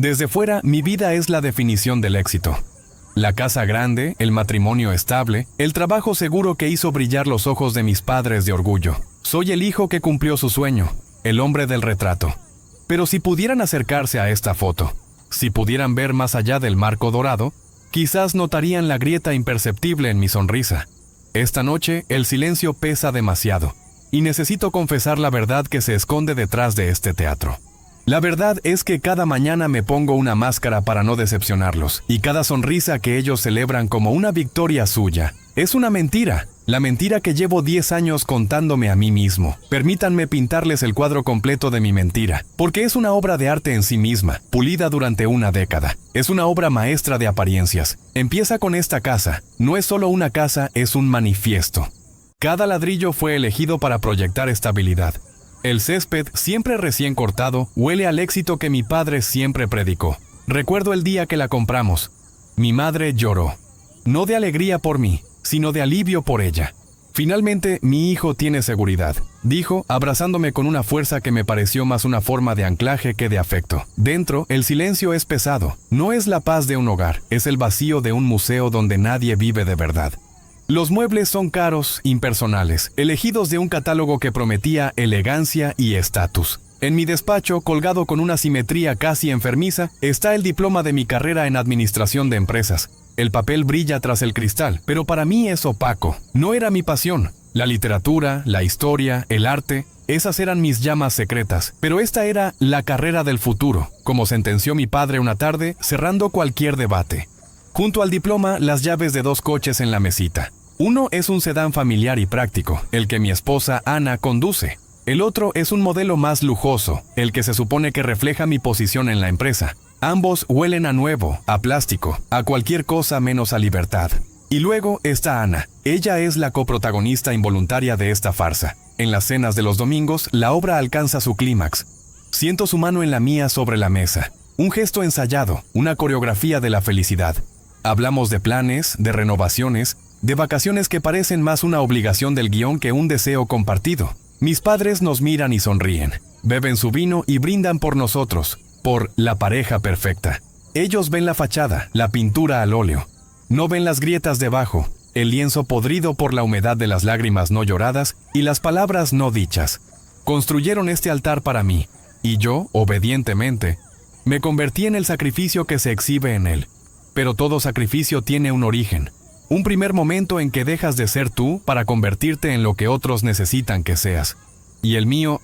Desde fuera, mi vida es la definición del éxito. La casa grande, el matrimonio estable, el trabajo seguro que hizo brillar los ojos de mis padres de orgullo. Soy el hijo que cumplió su sueño, el hombre del retrato. Pero si pudieran acercarse a esta foto, si pudieran ver más allá del marco dorado, quizás notarían la grieta imperceptible en mi sonrisa. Esta noche, el silencio pesa demasiado, y necesito confesar la verdad que se esconde detrás de este teatro. La verdad es que cada mañana me pongo una máscara para no decepcionarlos, y cada sonrisa que ellos celebran como una victoria suya es una mentira, la mentira que llevo 10 años contándome a mí mismo. Permítanme pintarles el cuadro completo de mi mentira, porque es una obra de arte en sí misma, pulida durante una década. Es una obra maestra de apariencias. Empieza con esta casa. No es solo una casa, es un manifiesto. Cada ladrillo fue elegido para proyectar estabilidad. El césped, siempre recién cortado, huele al éxito que mi padre siempre predicó. Recuerdo el día que la compramos. Mi madre lloró. No de alegría por mí, sino de alivio por ella. Finalmente, mi hijo tiene seguridad, dijo, abrazándome con una fuerza que me pareció más una forma de anclaje que de afecto. Dentro, el silencio es pesado. No es la paz de un hogar, es el vacío de un museo donde nadie vive de verdad. Los muebles son caros, impersonales, elegidos de un catálogo que prometía elegancia y estatus. En mi despacho, colgado con una simetría casi enfermiza, está el diploma de mi carrera en administración de empresas. El papel brilla tras el cristal, pero para mí es opaco. No era mi pasión. La literatura, la historia, el arte, esas eran mis llamas secretas. Pero esta era la carrera del futuro, como sentenció mi padre una tarde, cerrando cualquier debate. Junto al diploma, las llaves de 2 coches en la mesita. Uno es un sedán familiar y práctico, el que mi esposa Ana conduce. El otro es un modelo más lujoso, el que se supone que refleja mi posición en la empresa. Ambos huelen a nuevo, a plástico, a cualquier cosa menos a libertad. Y luego está Ana. Ella es la coprotagonista involuntaria de esta farsa. En las cenas de los domingos, la obra alcanza su clímax. Siento su mano en la mía sobre la mesa. Un gesto ensayado, una coreografía de la felicidad. Hablamos de planes, de renovaciones, de vacaciones que parecen más una obligación del guión que un deseo compartido. Mis padres nos miran y sonríen, beben su vino y brindan por nosotros, por la pareja perfecta. Ellos ven la fachada, la pintura al óleo. No ven las grietas debajo, el lienzo podrido por la humedad de las lágrimas no lloradas y las palabras no dichas. Construyeron este altar para mí, y yo, obedientemente, me convertí en el sacrificio que se exhibe en él. Pero todo sacrificio tiene un origen. Un primer momento en que dejas de ser tú para convertirte en lo que otros necesitan que seas. Y el mío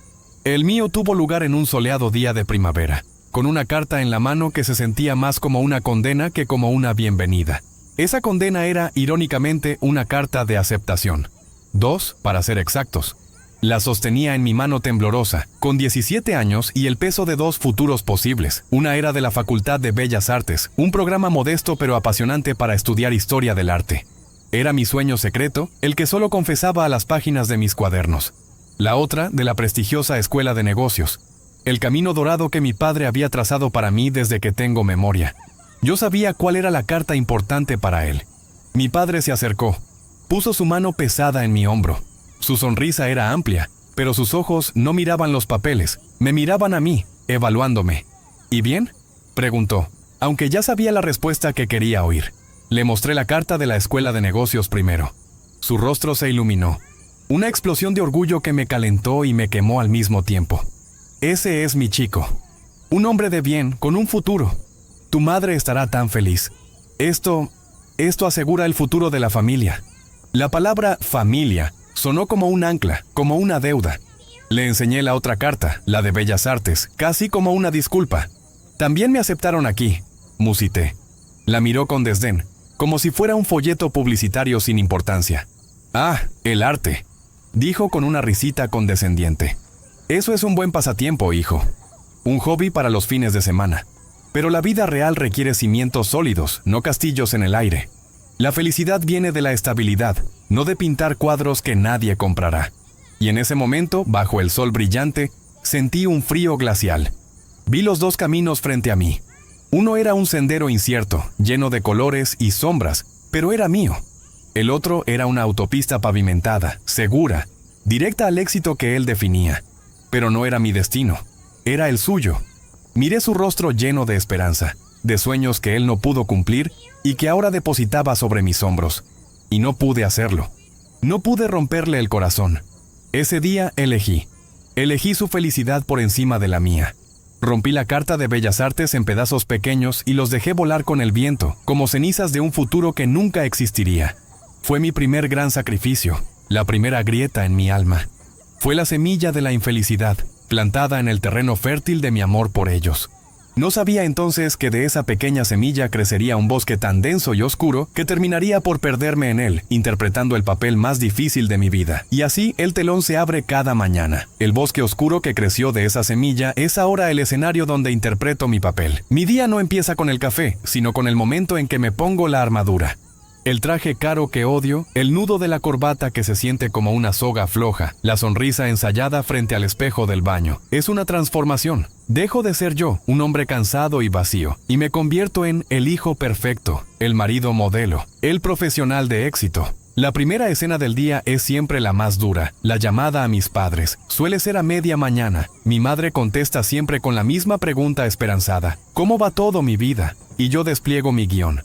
tuvo lugar en un soleado día de primavera, con una carta en la mano que se sentía más como una condena que como una bienvenida. Esa condena era, irónicamente, una carta de aceptación. 2, para ser exactos. La sostenía en mi mano temblorosa, con 17 años y el peso de 2 futuros posibles. Una era de la Facultad de Bellas Artes, un programa modesto pero apasionante para estudiar historia del arte. Era mi sueño secreto, el que solo confesaba a las páginas de mis cuadernos. La otra, de la prestigiosa Escuela de Negocios. El camino dorado que mi padre había trazado para mí desde que tengo memoria. Yo sabía cuál era la carta importante para él. Mi padre se acercó, puso su mano pesada en mi hombro. Su sonrisa era amplia, pero sus ojos no miraban los papeles, me miraban a mí, evaluándome. ¿Y bien?, preguntó, aunque ya sabía la respuesta que quería oír. Le mostré la carta de la Escuela de Negocios primero. Su rostro se iluminó. Una explosión de orgullo que me calentó y me quemó al mismo tiempo. Ese es mi chico. Un hombre de bien, con un futuro. Tu madre estará tan feliz. Esto asegura el futuro de la familia. La palabra familia sonó como un ancla, como una deuda. Le enseñé la otra carta, la de Bellas Artes, casi como una disculpa. También me aceptaron aquí, musité. La miró con desdén, como si fuera un folleto publicitario sin importancia. Ah, el arte, dijo con una risita condescendiente. Eso es un buen pasatiempo, hijo. Un hobby para los fines de semana. Pero la vida real requiere cimientos sólidos, no castillos en el aire. La felicidad viene de la estabilidad, no de pintar cuadros que nadie comprará. Y en ese momento, bajo el sol brillante, sentí un frío glacial. Vi los 2 caminos frente a mí. Uno era un sendero incierto, lleno de colores y sombras, pero era mío. El otro era una autopista pavimentada, segura, directa al éxito que él definía. Pero no era mi destino, era el suyo. Miré su rostro lleno de esperanza, de sueños que él no pudo cumplir y que ahora depositaba sobre mis hombros. Y no pude hacerlo. No pude romperle el corazón. Ese día elegí su felicidad por encima de la mía. Rompí la carta de Bellas Artes en pedazos pequeños y los dejé volar con el viento, como cenizas de un futuro que nunca existiría. Fue mi primer gran sacrificio, la primera grieta en mi alma. Fue la semilla de la infelicidad, plantada en el terreno fértil de mi amor por ellos. No sabía entonces que de esa pequeña semilla crecería un bosque tan denso y oscuro que terminaría por perderme en él, interpretando el papel más difícil de mi vida. Y así el telón se abre cada mañana. El bosque oscuro que creció de esa semilla es ahora el escenario donde interpreto mi papel. Mi día no empieza con el café, sino con el momento en que me pongo la armadura. El traje caro que odio, el nudo de la corbata que se siente como una soga floja, la sonrisa ensayada frente al espejo del baño. Es una transformación. Dejo de ser yo, un hombre cansado y vacío, y me convierto en el hijo perfecto, el marido modelo, el profesional de éxito. La primera escena del día es siempre la más dura, la llamada a mis padres. Suele ser a media mañana. Mi madre contesta siempre con la misma pregunta esperanzada: ¿cómo va todo, mi vida? Y yo despliego mi guión.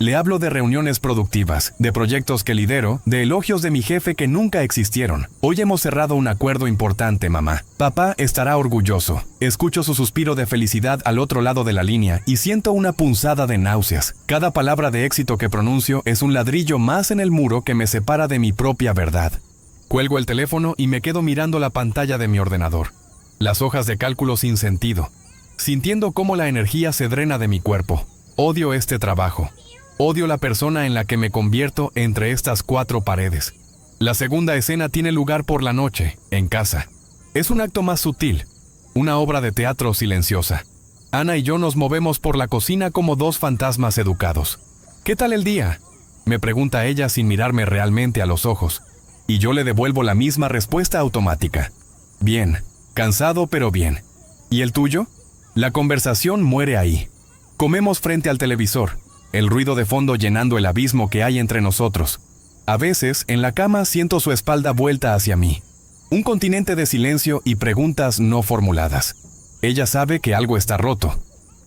Le hablo de reuniones productivas, de proyectos que lidero, de elogios de mi jefe que nunca existieron. Hoy hemos cerrado un acuerdo importante, mamá. Papá estará orgulloso. Escucho su suspiro de felicidad al otro lado de la línea y siento una punzada de náuseas. Cada palabra de éxito que pronuncio es un ladrillo más en el muro que me separa de mi propia verdad. Cuelgo el teléfono y me quedo mirando la pantalla de mi ordenador. Las hojas de cálculo sin sentido, sintiendo cómo la energía se drena de mi cuerpo. Odio este trabajo. Odio la persona en la que me convierto entre estas cuatro paredes. La segunda escena tiene lugar por la noche, en casa. Es un acto más sutil, una obra de teatro silenciosa. Ana y yo nos movemos por la cocina como dos fantasmas educados. ¿Qué tal el día?, me pregunta ella sin mirarme realmente a los ojos. Y yo le devuelvo la misma respuesta automática. Bien, cansado pero bien. ¿Y el tuyo? La conversación muere ahí. Comemos frente al televisor, el ruido de fondo llenando el abismo que hay entre nosotros. A veces, en la cama siento su espalda vuelta hacia mí. Un continente de silencio y preguntas no formuladas. Ella sabe que algo está roto,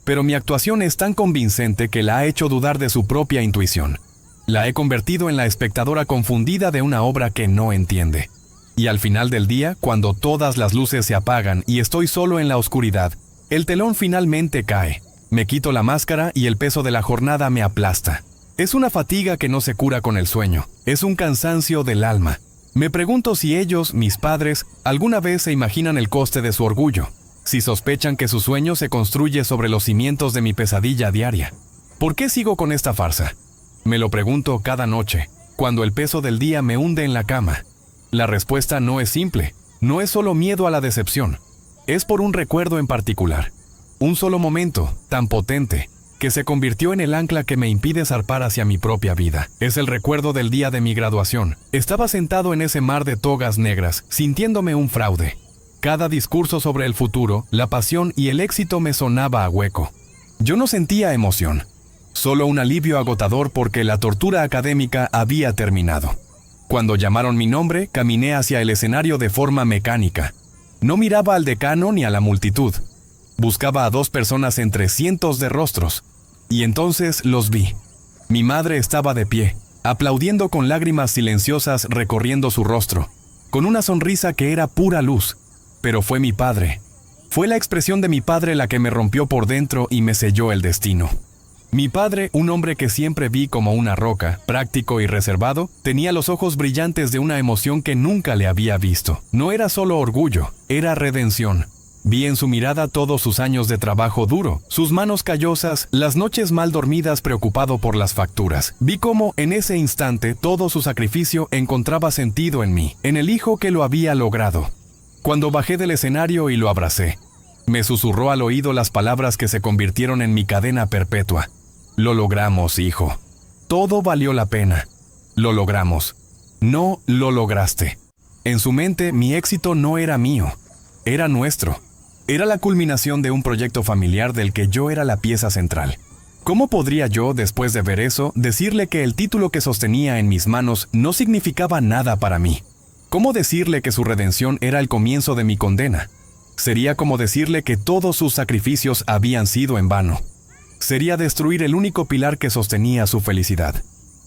pero mi actuación es tan convincente que la ha hecho dudar de su propia intuición. La he convertido en la espectadora confundida de una obra que no entiende. Y al final del día, cuando todas las luces se apagan y estoy solo en la oscuridad, el telón finalmente cae. Me quito la máscara y el peso de la jornada me aplasta. Es una fatiga que no se cura con el sueño. Es un cansancio del alma. Me pregunto si ellos, mis padres, alguna vez se imaginan el coste de su orgullo. Si sospechan que su sueño se construye sobre los cimientos de mi pesadilla diaria. ¿Por qué sigo con esta farsa? Me lo pregunto cada noche, cuando el peso del día me hunde en la cama. La respuesta no es simple. No es solo miedo a la decepción. Es por un recuerdo en particular. Un solo momento, tan potente, que se convirtió en el ancla que me impide zarpar hacia mi propia vida. Es el recuerdo del día de mi graduación. Estaba sentado en ese mar de togas negras, sintiéndome un fraude. Cada discurso sobre el futuro, la pasión y el éxito me sonaba a hueco. Yo no sentía emoción, solo un alivio agotador porque la tortura académica había terminado. Cuando llamaron mi nombre, caminé hacia el escenario de forma mecánica. No miraba al decano ni a la multitud. Buscaba a dos personas entre cientos de rostros, y entonces los vi. Mi madre estaba de pie, aplaudiendo con lágrimas silenciosas recorriendo su rostro, con una sonrisa que era pura luz. Pero fue mi padre. Fue la expresión de mi padre la que me rompió por dentro y me selló el destino. Mi padre, un hombre que siempre vi como una roca, práctico y reservado, tenía los ojos brillantes de una emoción que nunca le había visto. No era solo orgullo, era redención. Vi en su mirada todos sus años de trabajo duro, sus manos callosas, las noches mal dormidas preocupado por las facturas. Vi cómo, en ese instante, todo su sacrificio encontraba sentido en mí, en el hijo que lo había logrado. Cuando bajé del escenario y lo abracé, me susurró al oído las palabras que se convirtieron en mi cadena perpetua. Lo logramos, hijo. Todo valió la pena. Lo logramos. No lo lograste. En su mente, mi éxito no era mío, era nuestro. Era la culminación de un proyecto familiar del que yo era la pieza central. ¿Cómo podría yo, después de ver eso, decirle que el título que sostenía en mis manos no significaba nada para mí? ¿Cómo decirle que su redención era el comienzo de mi condena? Sería como decirle que todos sus sacrificios habían sido en vano. Sería destruir el único pilar que sostenía su felicidad.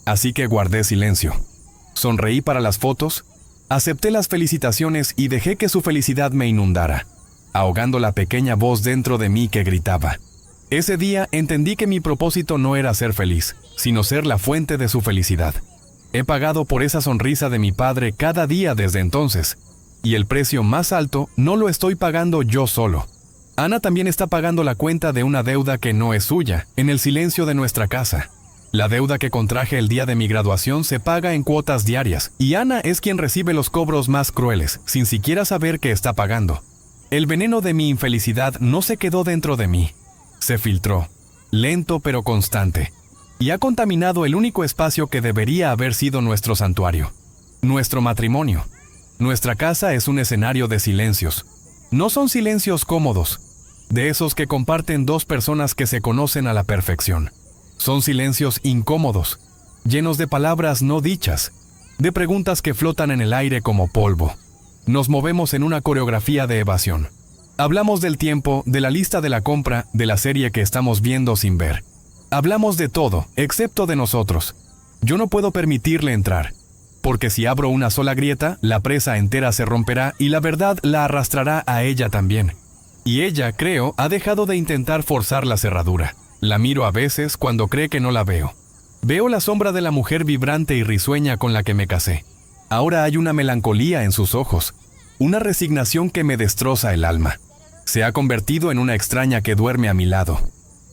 Así que guardé silencio. Sonreí para las fotos, acepté las felicitaciones y dejé que su felicidad me inundara, ahogando la pequeña voz dentro de mí que gritaba. Ese día entendí que mi propósito no era ser feliz, sino ser la fuente de su felicidad. He pagado por esa sonrisa de mi padre cada día desde entonces, y el precio más alto no lo estoy pagando yo solo. Ana también está pagando la cuenta de una deuda que no es suya, en el silencio de nuestra casa. La deuda que contraje el día de mi graduación se paga en cuotas diarias, y Ana es quien recibe los cobros más crueles, sin siquiera saber que está pagando. El veneno de mi infelicidad no se quedó dentro de mí. Se filtró, lento pero constante, y ha contaminado el único espacio que debería haber sido nuestro santuario, nuestro matrimonio. Nuestra casa es un escenario de silencios. No son silencios cómodos, de esos que comparten dos personas que se conocen a la perfección. Son silencios incómodos, llenos de palabras no dichas, de preguntas que flotan en el aire como polvo. Nos movemos en una coreografía de evasión. Hablamos del tiempo, de la lista de la compra, de la serie que estamos viendo sin ver. Hablamos de todo, excepto de nosotros. Yo no puedo permitirle entrar, porque si abro una sola grieta, la presa entera se romperá y la verdad la arrastrará a ella también. Y ella, creo, ha dejado de intentar forzar la cerradura. La miro a veces cuando cree que no la veo. Veo la sombra de la mujer vibrante y risueña con la que me casé. Ahora hay una melancolía en sus ojos, una resignación que me destroza el alma. Se ha convertido en una extraña que duerme a mi lado.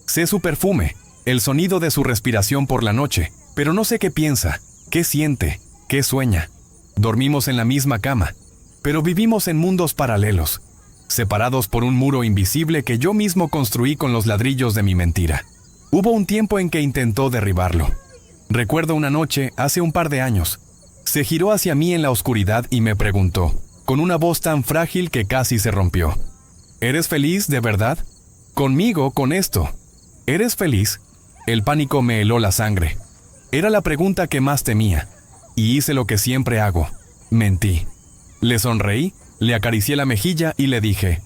Sé su perfume, el sonido de su respiración por la noche, pero no sé qué piensa, qué siente, qué sueña. Dormimos en la misma cama, pero vivimos en mundos paralelos, separados por un muro invisible que yo mismo construí con los ladrillos de mi mentira. Hubo un tiempo en que intentó derribarlo. Recuerdo una noche, hace un par de años. Se giró hacia mí en la oscuridad y me preguntó, con una voz tan frágil que casi se rompió: ¿Eres feliz, de verdad? Conmigo, con esto. ¿Eres feliz? El pánico me heló la sangre. Era la pregunta que más temía. Y hice lo que siempre hago. Mentí. Le sonreí, le acaricié la mejilla y le dije: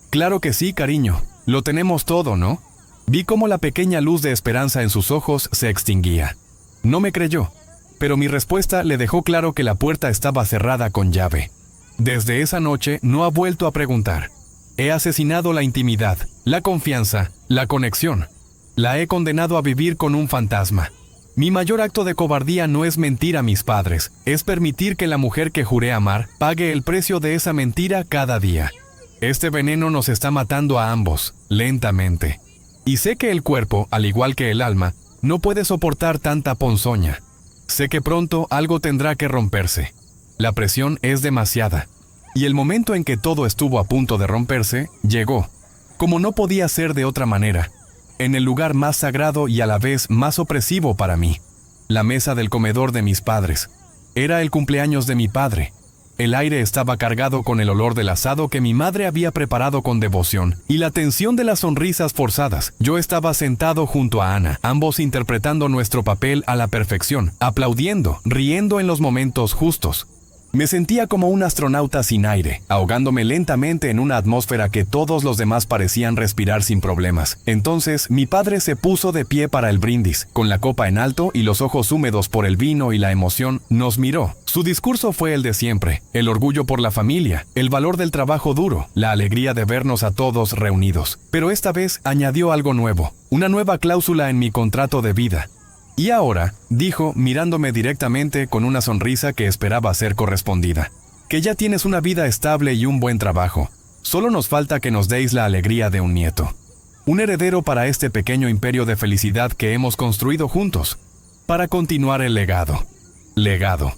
«Claro que sí, cariño. Lo tenemos todo, ¿no?» Vi cómo la pequeña luz de esperanza en sus ojos se extinguía. No me creyó, pero mi respuesta le dejó claro que la puerta estaba cerrada con llave. Desde esa noche no ha vuelto a preguntar. He asesinado la intimidad, la confianza, la conexión. La he condenado a vivir con un fantasma. Mi mayor acto de cobardía no es mentir a mis padres, es permitir que la mujer que juré amar pague el precio de esa mentira cada día. Este veneno nos está matando a ambos, lentamente. Y sé que el cuerpo, al igual que el alma, no puede soportar tanta ponzoña. Sé que pronto algo tendrá que romperse. La presión es demasiada. Y el momento en que todo estuvo a punto de romperse, llegó, como no podía ser de otra manera, en el lugar más sagrado y a la vez más opresivo para mí, la mesa del comedor de mis padres. Era el cumpleaños de mi padre. El aire estaba cargado con el olor del asado que mi madre había preparado con devoción y la tensión de las sonrisas forzadas. Yo estaba sentado junto a Ana, ambos interpretando nuestro papel a la perfección, aplaudiendo, riendo en los momentos justos. Me sentía como un astronauta sin aire, ahogándome lentamente en una atmósfera que todos los demás parecían respirar sin problemas. Entonces, mi padre se puso de pie para el brindis, con la copa en alto y los ojos húmedos por el vino y la emoción, nos miró. Su discurso fue el de siempre, el orgullo por la familia, el valor del trabajo duro, la alegría de vernos a todos reunidos. Pero esta vez añadió algo nuevo, una nueva cláusula en mi contrato de vida. «Y ahora», dijo, mirándome directamente con una sonrisa que esperaba ser correspondida, «que ya tienes una vida estable y un buen trabajo. Solo nos falta que nos deis la alegría de un nieto. Un heredero para este pequeño imperio de felicidad que hemos construido juntos. Para continuar el legado». Legado.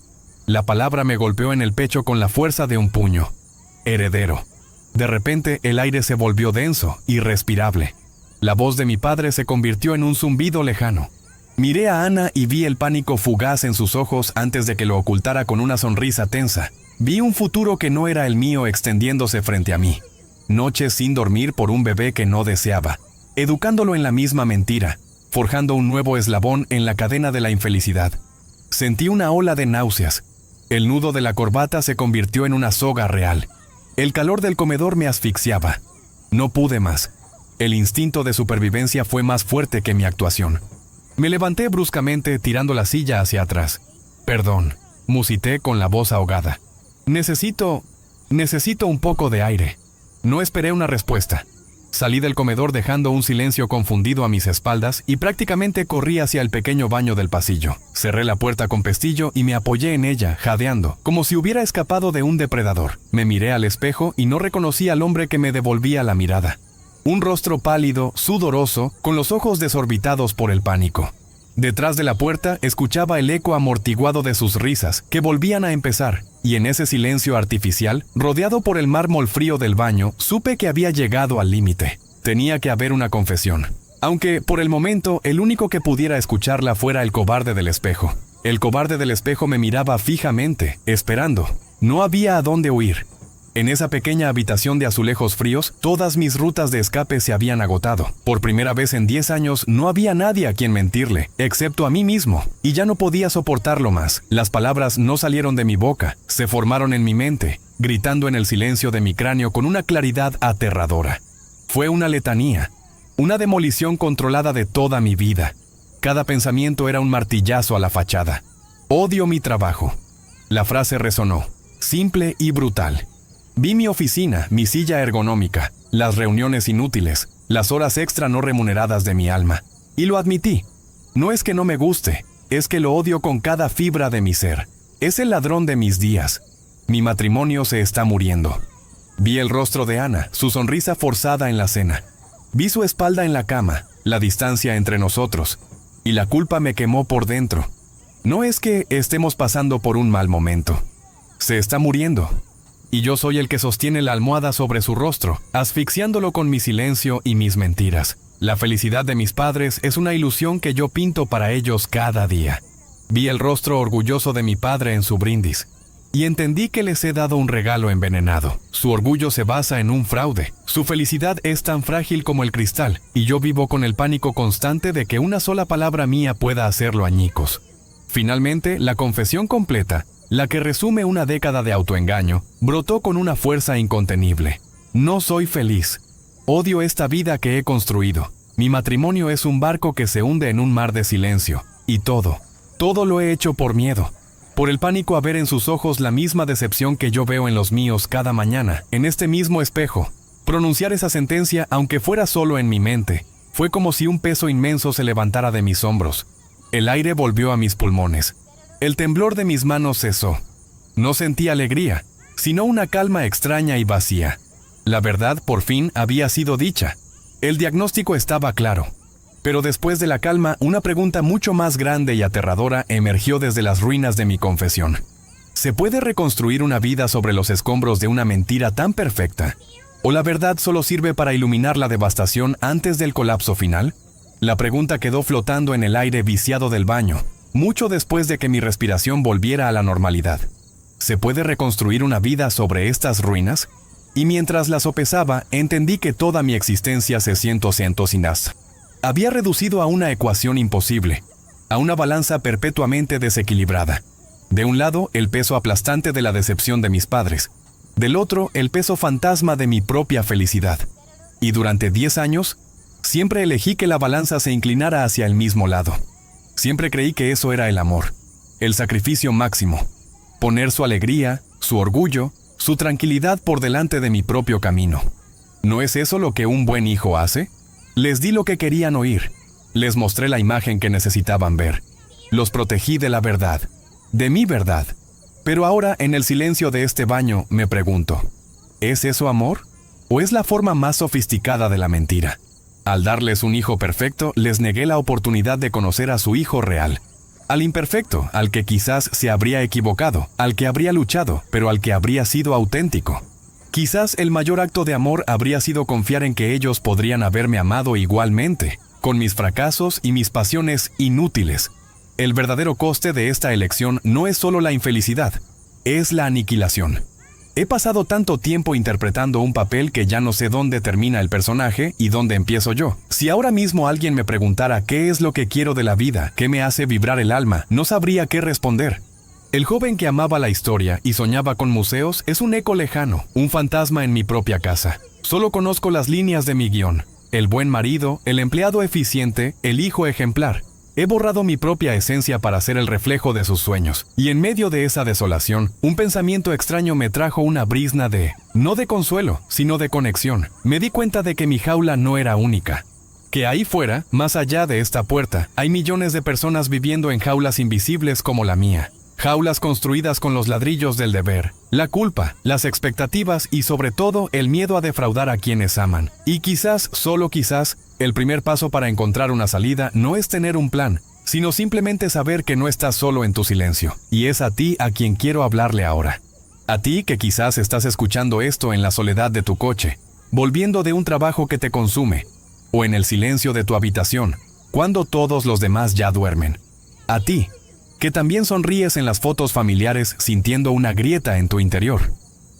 La palabra me golpeó en el pecho con la fuerza de un puño. Heredero. De repente el aire se volvió denso, irrespirable. La voz de mi padre se convirtió en un zumbido lejano. Miré a Ana y vi el pánico fugaz en sus ojos antes de que lo ocultara con una sonrisa tensa. Vi un futuro que no era el mío extendiéndose frente a mí. Noches sin dormir por un bebé que no deseaba, educándolo en la misma mentira, forjando un nuevo eslabón en la cadena de la infelicidad. Sentí una ola de náuseas. El nudo de la corbata se convirtió en una soga real. El calor del comedor me asfixiaba. No pude más. El instinto de supervivencia fue más fuerte que mi actuación. Me levanté bruscamente tirando la silla hacia atrás. Perdón, musité con la voz ahogada. Necesito un poco de aire. No esperé una respuesta. Salí del comedor dejando un silencio confundido a mis espaldas y prácticamente corrí hacia el pequeño baño del pasillo. Cerré la puerta con pestillo y me apoyé en ella, jadeando, como si hubiera escapado de un depredador. Me miré al espejo y no reconocí al hombre que me devolvía la mirada. Un rostro pálido, sudoroso, con los ojos desorbitados por el pánico. Detrás de la puerta escuchaba el eco amortiguado de sus risas, que volvían a empezar, y en ese silencio artificial, rodeado por el mármol frío del baño, supe que había llegado al límite. Tenía que haber una confesión. Aunque, por el momento, el único que pudiera escucharla fuera el cobarde del espejo. El cobarde del espejo me miraba fijamente, esperando. No había a dónde huir. En esa pequeña habitación de azulejos fríos, todas mis rutas de escape se habían agotado. Por primera vez en 10 años, no había nadie a quien mentirle, excepto a mí mismo, y ya no podía soportarlo más. Las palabras no salieron de mi boca, se formaron en mi mente, gritando en el silencio de mi cráneo con una claridad aterradora. Fue una letanía, una demolición controlada de toda mi vida. Cada pensamiento era un martillazo a la fachada. Odio mi trabajo. La frase resonó, simple y brutal. Vi mi oficina, mi silla ergonómica, las reuniones inútiles, las horas extra no remuneradas de mi alma. Y lo admití. No es que no me guste, es que lo odio con cada fibra de mi ser. Es el ladrón de mis días. Mi matrimonio se está muriendo. Vi el rostro de Ana, su sonrisa forzada en la cena. Vi su espalda en la cama, la distancia entre nosotros. Y la culpa me quemó por dentro. No es que estemos pasando por un mal momento. Se está muriendo. Y yo soy el que sostiene la almohada sobre su rostro, asfixiándolo con mi silencio y mis mentiras. La felicidad de mis padres es una ilusión que yo pinto para ellos cada día. Vi el rostro orgulloso de mi padre en su brindis, y entendí que les he dado un regalo envenenado. Su orgullo se basa en un fraude. Su felicidad es tan frágil como el cristal, y yo vivo con el pánico constante de que una sola palabra mía pueda hacerlo añicos. Finalmente, la confesión completa, la que resume una década de autoengaño, brotó con una fuerza incontenible. No soy feliz. Odio esta vida que he construido. Mi matrimonio es un barco que se hunde en un mar de silencio. Y todo lo he hecho por miedo. Por el pánico a ver en sus ojos la misma decepción que yo veo en los míos cada mañana, en este mismo espejo. Pronunciar esa sentencia, aunque fuera solo en mi mente, fue como si un peso inmenso se levantara de mis hombros. El aire volvió a mis pulmones. El temblor de mis manos cesó. No sentí alegría, sino una calma extraña y vacía. La verdad, por fin, había sido dicha. El diagnóstico estaba claro. Pero después de la calma, una pregunta mucho más grande y aterradora emergió desde las ruinas de mi confesión. ¿Se puede reconstruir una vida sobre los escombros de una mentira tan perfecta? ¿O la verdad solo sirve para iluminar la devastación antes del colapso final? La pregunta quedó flotando en el aire viciado del baño, mucho después de que mi respiración volviera a la normalidad. ¿Se puede reconstruir una vida sobre estas ruinas? Y mientras la sopesaba, entendí que toda mi existencia se siento sin as. Había reducido a una ecuación imposible, a una balanza perpetuamente desequilibrada. De un lado, el peso aplastante de la decepción de mis padres. Del otro, el peso fantasma de mi propia felicidad. Y durante 10 años, siempre elegí que la balanza se inclinara hacia el mismo lado. Siempre creí que eso era el amor, el sacrificio máximo. Poner su alegría, su orgullo, su tranquilidad por delante de mi propio camino. ¿No es eso lo que un buen hijo hace? Les di lo que querían oír. Les mostré la imagen que necesitaban ver. Los protegí de la verdad, de mi verdad. Pero ahora, en el silencio de este baño, me pregunto, ¿es eso amor? ¿O es la forma más sofisticada de la mentira? Al darles un hijo perfecto, les negué la oportunidad de conocer a su hijo real. Al imperfecto, al que quizás se habría equivocado, al que habría luchado, pero al que habría sido auténtico. Quizás el mayor acto de amor habría sido confiar en que ellos podrían haberme amado igualmente, con mis fracasos y mis pasiones inútiles. El verdadero coste de esta elección no es solo la infelicidad, es la aniquilación. He pasado tanto tiempo interpretando un papel que ya no sé dónde termina el personaje y dónde empiezo yo. Si ahora mismo alguien me preguntara qué es lo que quiero de la vida, qué me hace vibrar el alma, no sabría qué responder. El joven que amaba la historia y soñaba con museos es un eco lejano, un fantasma en mi propia casa. Solo conozco las líneas de mi guión. El buen marido, el empleado eficiente, el hijo ejemplar. He borrado mi propia esencia para ser el reflejo de sus sueños. Y en medio de esa desolación, un pensamiento extraño me trajo una brizna no de consuelo, sino de conexión. Me di cuenta de que mi jaula no era única. Que ahí fuera, más allá de esta puerta, hay millones de personas viviendo en jaulas invisibles como la mía. Jaulas construidas con los ladrillos del deber, la culpa, las expectativas y sobre todo el miedo a defraudar a quienes aman. Y quizás, solo quizás, el primer paso para encontrar una salida no es tener un plan, sino simplemente saber que no estás solo en tu silencio. Y es a ti a quien quiero hablarle ahora. A ti que quizás estás escuchando esto en la soledad de tu coche, volviendo de un trabajo que te consume, o en el silencio de tu habitación, cuando todos los demás ya duermen. A ti, que también sonríes en las fotos familiares sintiendo una grieta en tu interior.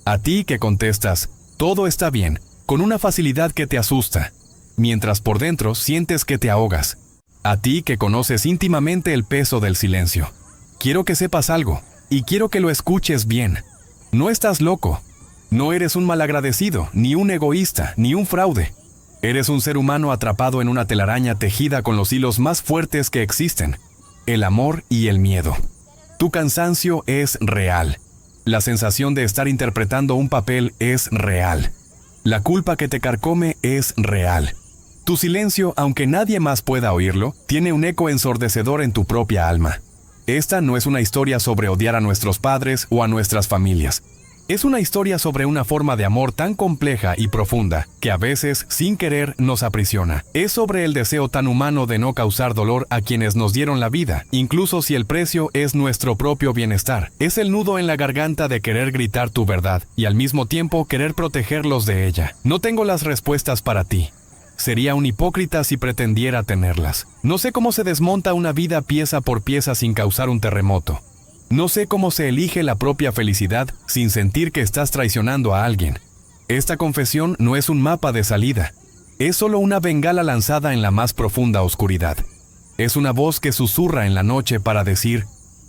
A ti que contestas, todo está bien, con una facilidad que te asusta, mientras por dentro sientes que te ahogas. A ti que conoces íntimamente el peso del silencio. Quiero que sepas algo, y quiero que lo escuches bien. No estás loco. No eres un malagradecido, ni un egoísta, ni un fraude. Eres un ser humano atrapado en una telaraña tejida con los hilos más fuertes que existen. El amor y el miedo. Tu cansancio es real. La sensación de estar interpretando un papel es real. La culpa que te carcome es real. Tu silencio, aunque nadie más pueda oírlo, tiene un eco ensordecedor en tu propia alma. Esta no es una historia sobre odiar a nuestros padres o a nuestras familias. Es una historia sobre una forma de amor tan compleja y profunda que a veces, sin querer, nos aprisiona. Es sobre el deseo tan humano de no causar dolor a quienes nos dieron la vida, incluso si el precio es nuestro propio bienestar. Es el nudo en la garganta de querer gritar tu verdad y al mismo tiempo querer protegerlos de ella. No tengo las respuestas para ti. Sería un hipócrita si pretendiera tenerlas. No sé cómo se desmonta una vida pieza por pieza sin causar un terremoto. No sé cómo se elige la propia felicidad sin sentir que estás traicionando a alguien. Esta confesión no es un mapa de salida. Es solo una bengala lanzada en la más profunda oscuridad. Es una voz que susurra en la noche para decir,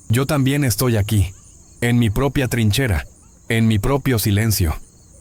yo también estoy aquí, en mi propia trinchera, en mi propio silencio.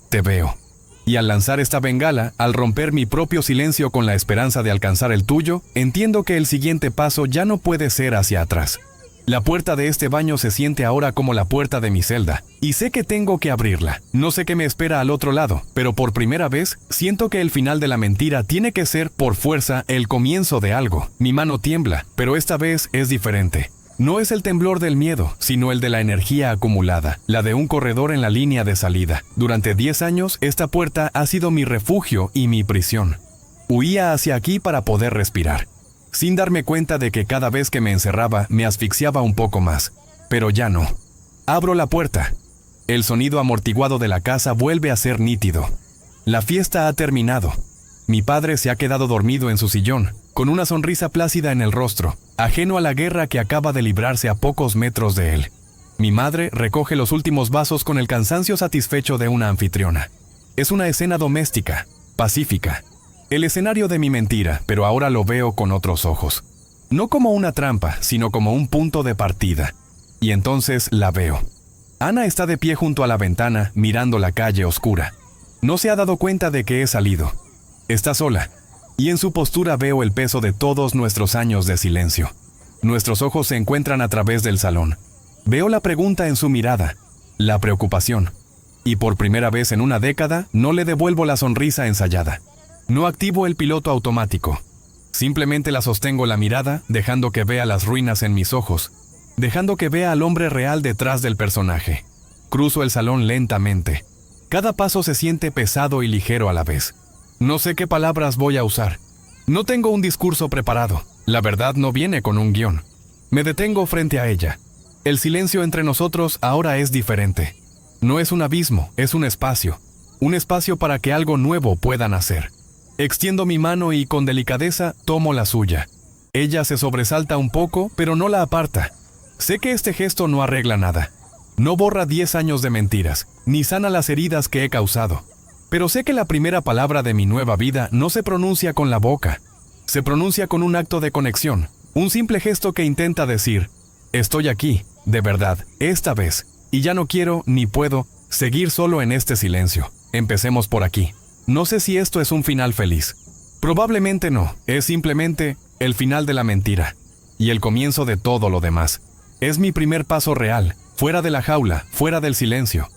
Te veo. Y al lanzar esta bengala, al romper mi propio silencio con la esperanza de alcanzar el tuyo, entiendo que el siguiente paso ya no puede ser hacia atrás. La puerta de este baño se siente ahora como la puerta de mi celda, y sé que tengo que abrirla. No sé qué me espera al otro lado, pero por primera vez siento que el final de la mentira tiene que ser, por fuerza, el comienzo de algo. Mi mano tiembla, pero esta vez es diferente. No es el temblor del miedo, sino el de la energía acumulada, la de un corredor en la línea de salida. Durante 10 años, esta puerta ha sido mi refugio y mi prisión. Huía hacia aquí para poder respirar, sin darme cuenta de que cada vez que me encerraba me asfixiaba un poco más. Pero ya no. Abro la puerta. El sonido amortiguado de la casa vuelve a ser nítido. La fiesta ha terminado. Mi padre se ha quedado dormido en su sillón, con una sonrisa plácida en el rostro, ajeno a la guerra que acaba de librarse a pocos metros de él. Mi madre recoge los últimos vasos con el cansancio satisfecho de una anfitriona. Es una escena doméstica, pacífica. El escenario de mi mentira, pero ahora lo veo con otros ojos. No como una trampa, sino como un punto de partida. Y entonces la veo. Ana está de pie junto a la ventana, mirando la calle oscura. No se ha dado cuenta de que he salido. Está sola. Y en su postura veo el peso de todos nuestros años de silencio. Nuestros ojos se encuentran a través del salón. Veo la pregunta en su mirada, la preocupación. Y por primera vez en una década, no le devuelvo la sonrisa ensayada. No activo el piloto automático. Simplemente la sostengo la mirada, dejando que vea las ruinas en mis ojos, dejando que vea al hombre real detrás del personaje. Cruzo el salón lentamente. Cada paso se siente pesado y ligero a la vez. No sé qué palabras voy a usar. No tengo un discurso preparado. La verdad no viene con un guión. Me detengo frente a ella. El silencio entre nosotros ahora es diferente. No es un abismo, es un espacio. Un espacio para que algo nuevo pueda nacer. Extiendo mi mano y con delicadeza tomo la suya. Ella se sobresalta un poco, pero no la aparta. Sé que este gesto no arregla nada. No borra 10 años de mentiras, ni sana las heridas que he causado. Pero sé que la primera palabra de mi nueva vida no se pronuncia con la boca. Se pronuncia con un acto de conexión, un simple gesto que intenta decir, estoy aquí, de verdad, esta vez. Y ya no quiero, ni puedo, seguir solo en este silencio. Empecemos por aquí. No sé si esto es un final feliz. Probablemente no, es simplemente el final de la mentira. Y el comienzo de todo lo demás. Es mi primer paso real, fuera de la jaula, fuera del silencio.